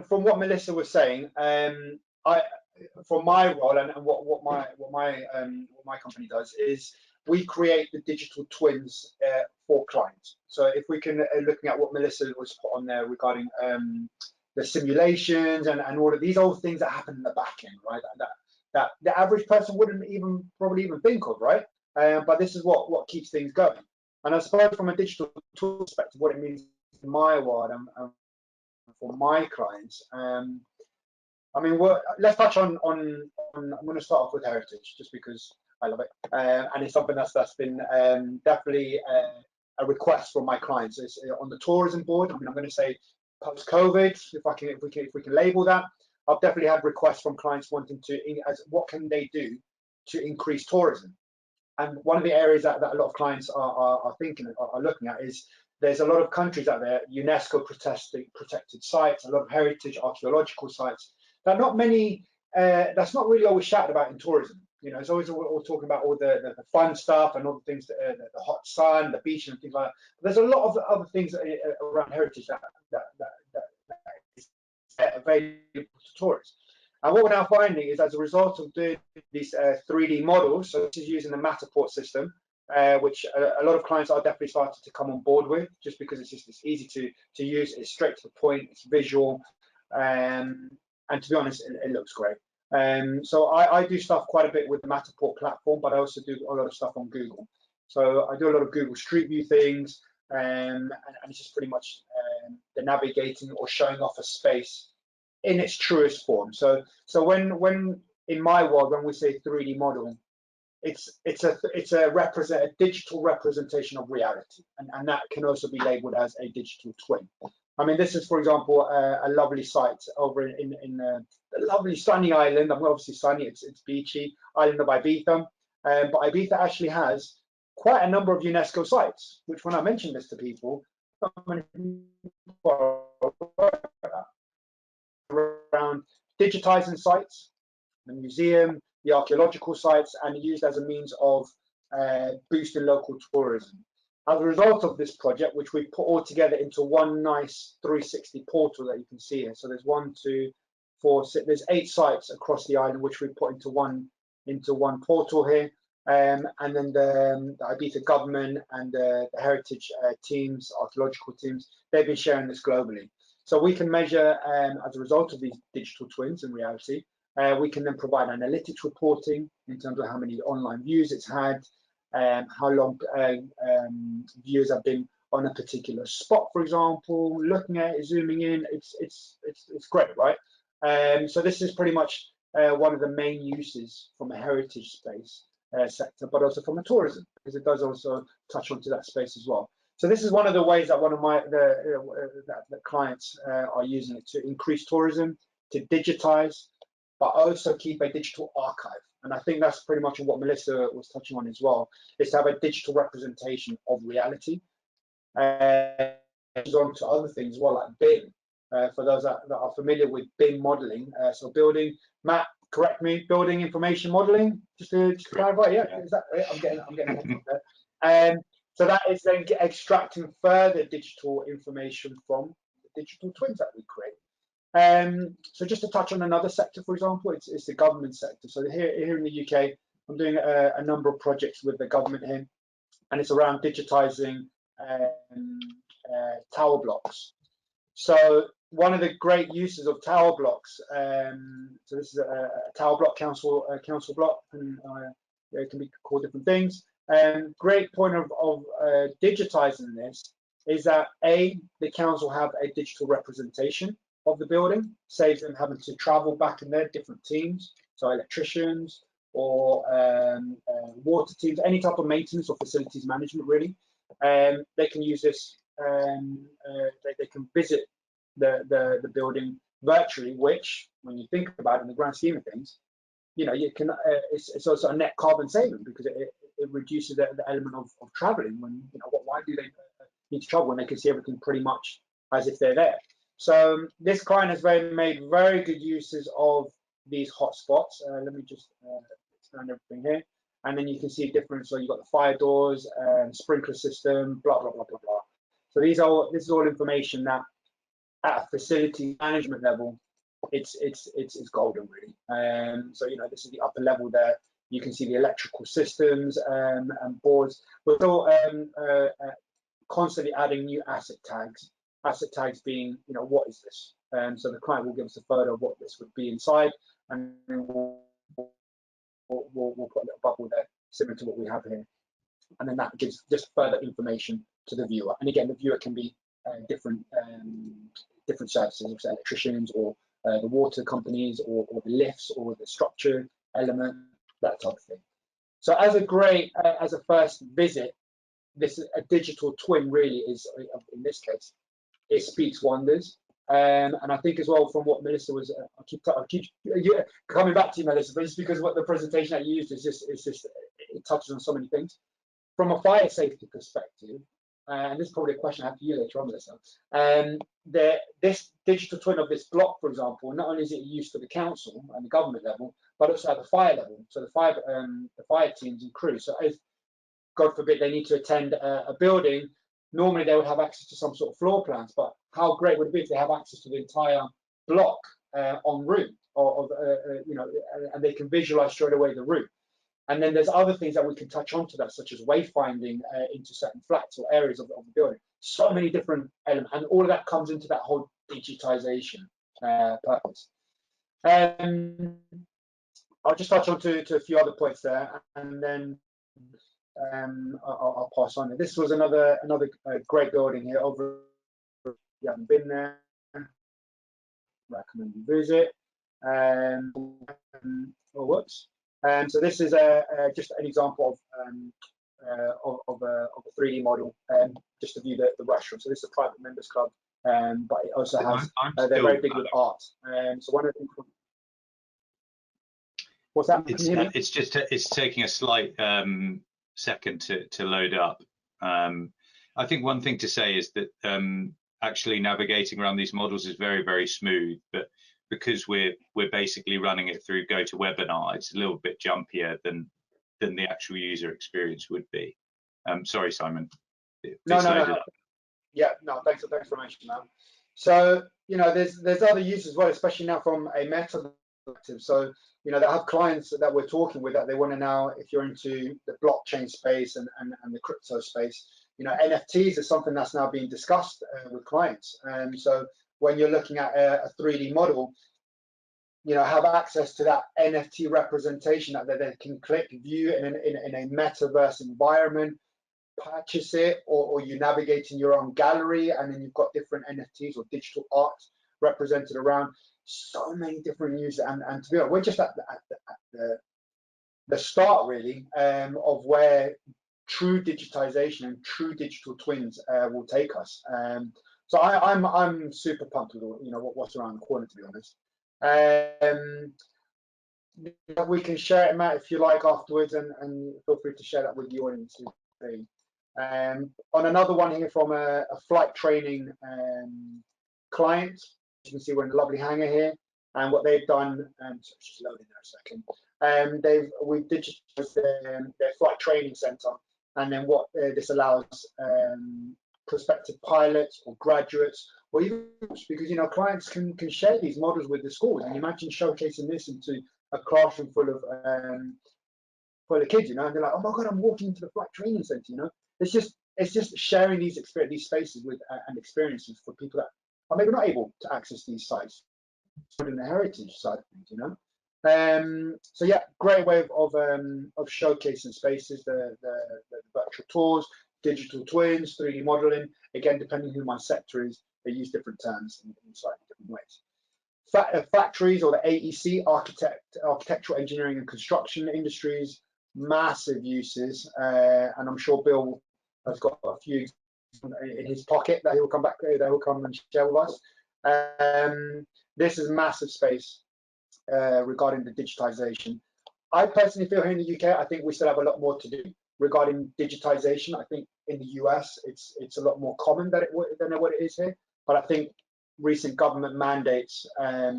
from what Melissa was saying, I from my role and what my company does is we create the digital twins for clients. So if we can looking at what Melissa was put on there regarding the simulations and all of these old things that happen in the back end, right? That the average person wouldn't probably even think of, right? But this is what keeps things going. And I suppose from a digital tool perspective, what it means in my world and for my clients. I mean, let's touch on. I'm going to start off with heritage, just because I love it, and it's something that's been definitely a request from my clients. It's on the tourism board. I mean, I'm going to say post-COVID, if we can label that. I've definitely had requests from clients wanting to, what can they do to increase tourism? And one of the areas that a lot of clients are looking at is there's a lot of countries out there, UNESCO protected sites, a lot of heritage archaeological sites that not many, that's not really always shouted about in tourism. You know, it's always all talking about all the fun stuff and all the things, the hot sun, the beach and things like that. But there's a lot of other things around heritage that is available to tourists. And what we're now finding is, as a result of doing these 3D models, so this is using the Matterport system, which a lot of clients are definitely starting to come on board with, just because it's easy to use, it's straight to the point, it's visual, and to be honest, it looks great. So I do stuff quite a bit with the Matterport platform, but I also do a lot of stuff on Google. So I do a lot of Google Street View things, and it's just pretty much the navigating or showing off a space in its truest form. So when in my world, when we say 3D model, it's a digital representation of reality, and that can also be labeled as a digital twin. I mean, this is, for example, a lovely site over in a lovely sunny island. I'm obviously sunny, it's beachy, island of Ibiza. But Ibiza actually has quite a number of UNESCO sites, which when I mention this to people, around digitizing sites, the museum, the archaeological sites, and used as a means of boosting local tourism. As a result of this project, which we put all together into one nice 360 portal that you can see here. So there's 1, 2, 4, 6, there's 8 sites across the island, which we put into one portal here. And then the Ibiza government and the heritage teams, archaeological teams, they've been sharing this globally. So we can measure, as a result of these digital twins in reality, we can then provide analytics reporting in terms of how many online views it's had, how long viewers have been on a particular spot, for example, looking at it, zooming in. It's great, right? So this is pretty much one of the main uses from a heritage space sector, but also from a tourism, because it does also touch onto that space as well. So this is one of the ways that one of the clients are using it to increase tourism, to digitize, but also keep a digital archive. And I think that's pretty much what Melissa was touching on as well, is to have a digital representation of reality. On to other things as well, like BIM. For those that are familiar with BIM modeling, so building, Matt, correct me, building information modeling, just to clarify, yeah, is that it? I'm getting there. So that is then extracting further digital information from the digital twins that we create. So just to touch on another sector, for example, it's the government sector. So here in the UK, I'm doing a number of projects with the government here, and it's around digitizing tower blocks. So one of the great uses of tower blocks, so this is a tower block council block, and it can be called different things. Great point of digitizing this is that the council have a digital representation of the building, saves them having to travel back in their different teams, so electricians or water teams, any type of maintenance or facilities management really. They can use this, they can visit the building virtually, which when you think about it in the grand scheme of things, you know, you can it's also a net carbon saving, because it reduces the element of traveling. When, you know, why do they need to travel when they can see everything pretty much as if they're there? So this client has made very good uses of these hotspots. Let me just expand everything here, and then you can see a difference. So you've got the fire doors, sprinkler system, blah blah blah blah blah. So this is all information that at a facility management level, it's golden really. So this is the upper level there. You can see the electrical systems and boards. We're still constantly adding new asset tags. Asset tags being, what is this? So the client will give us a photo of what this would be inside, and we'll put a little bubble there, similar to what we have here. And then that gives just further information to the viewer. And again, the viewer can be different services, so electricians or the water companies or the lifts or the structure element, that type of thing. So as a first visit, this a digital twin really is, in this case, it speaks wonders. And I think as well from what Melissa was, I keep coming back to you, Melissa, but just because what the presentation that you used is just it touches on so many things. From a fire safety perspective, and this is probably a question I have for you later on, Melissa, this digital twin of this block, for example, not only is it used for the council and the government level, but also at the fire level, so the fire teams and crews. So if, God forbid, they need to attend a building, normally they would have access to some sort of floor plans, but how great would it be if they have access to the entire block en route, and they can visualize straight away the route. And then there's other things that we can touch onto that, such as wayfinding into certain flats or areas of the building. So many different elements, and all of that comes into that whole digitization purpose. I'll just touch on to a few other points there, and then I'll pass on. This was another great building here. Over, if you haven't been there, recommend you visit. Whoops. So this is just an example of a 3D model, just to view the restaurant. So this is a private members club, but it also has they're very big with art. So one of the things. What's that? It's taking a slight second to load up. I think one thing to say is that actually navigating around these models is very, very smooth, but because we're basically running it through GoToWebinar, it's a little bit jumpier than the actual user experience would be. Sorry, Simon. No. Yeah, no, thanks for mentioning that. So there's other uses as well, especially now from a meta perspective. So they have clients that we're talking with that they want to now, if you're into the blockchain space and the crypto space, NFTs is something that's now being discussed with clients. So when you're looking at a 3D model, have access to that NFT representation that they can click, view in a metaverse environment, purchase it, or you navigate in your own gallery, and then you've got different NFTs or digital art represented around. So many different uses, and to be honest, we're just at the start really of where true digitization and true digital twins will take us. So I'm super pumped with what's around the corner, to be honest. We can share it, Matt, if you like afterwards, and feel free to share that with the audience. On another one here from a flight training client, you can see we're in a lovely hangar here, and what they've done, so it's just loading there a second. We've digitized their flight training center, and then what this allows prospective pilots or graduates, or even because clients can share these models with the schools. And imagine showcasing this into a classroom full of kids, and they're like, oh my god, I'm walking into the flight training center. It's just sharing these spaces with and experiences for people that are maybe not able to access these sites in the heritage side of things. So yeah, great way of showcasing spaces, the virtual tours, digital twins, 3D modeling. Again, depending who my sector is, they use different terms in slightly different ways. Factories, or the AEC, architectural engineering and construction industries, massive uses, and I'm sure Bill has got a few in his pocket that he'll come back, that he'll come and share with us. This is massive space regarding the digitization. I personally feel here in the UK, I think we still have a lot more to do regarding digitization. I think in the US, it's a lot more common than what it is here. But I think recent government mandates are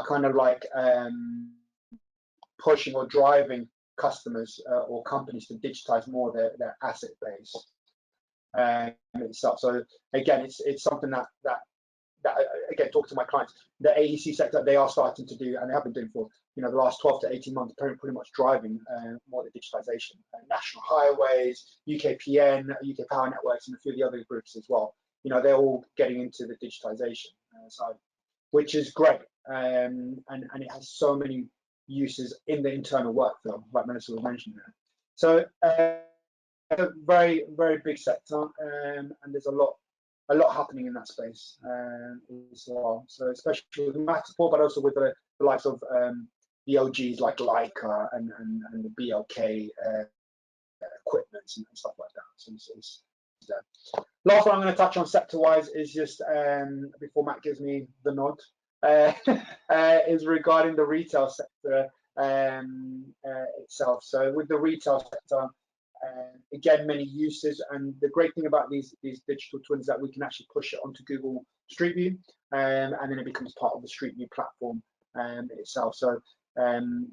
kind of like pushing or driving customers or companies to digitize more their asset base itself. So again, it's something that that again, talk to my clients, the AEC sector, they are starting to do, and they have been doing for the last 12 to 18 months, pretty much driving more the digitalization. National highways, UKPN, UK Power Networks, and a few of the other groups as well. They're all getting into the digitalization side, which is great, and it has so many uses in the internal workflow, like Melissa was mentioning there. So a very, very big sector, and there's a lot happening in that space as well. So especially with Matterport, but also with the likes of the OGs like Leica and the BLK equipment and stuff like that. So it's last one I'm going to touch on sector-wise is just before Matt gives me the nod, is regarding the retail sector itself. So with the retail sector, again, many uses, and the great thing about these digital twins is that we can actually push it onto Google Street View, and then it becomes part of the Street View platform itself. So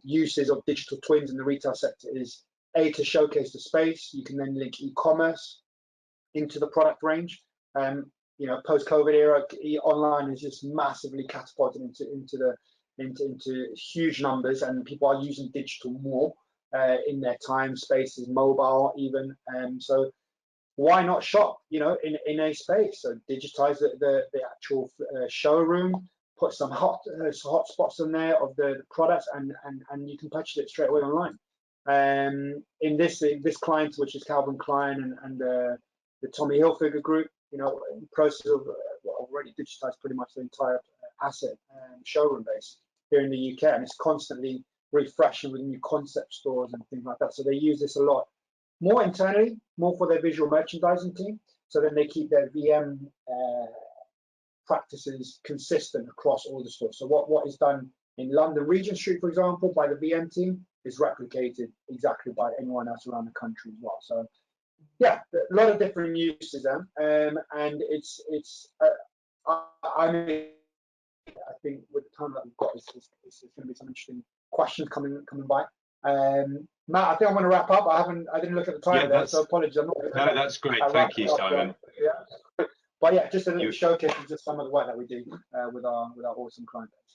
uses of digital twins in the retail sector is to showcase the space. You can then link e-commerce into the product range. Post-COVID era, online is just massively catapulted into huge numbers, and people are using digital more in their time spaces, mobile even. So why not shop, in a space? So digitize the actual showroom, put some hot spots in there of the products, and you can purchase it straight away online. In this client, which is Calvin Klein and the Tommy Hilfiger group, in the process of already digitized pretty much the entire asset showroom base here in the UK, and it's constantly refreshing with new concept stores and things like that. So they use this a lot more internally, more for their visual merchandising team. So then they keep their VM practices consistent across all the stores. So what is done in London Regent Street, for example, by the VM team is replicated exactly by anyone else around the country as well. So yeah, a lot of different uses there, and I think with the time that we've got, it's going to be some interesting questions coming by. Matt, I think I'm going to wrap up. I didn't look at the time there, so apologies. No, that's great. Thank you, Simon. Yeah, but yeah, just a little showcase of just some of the work that we do with our awesome client base.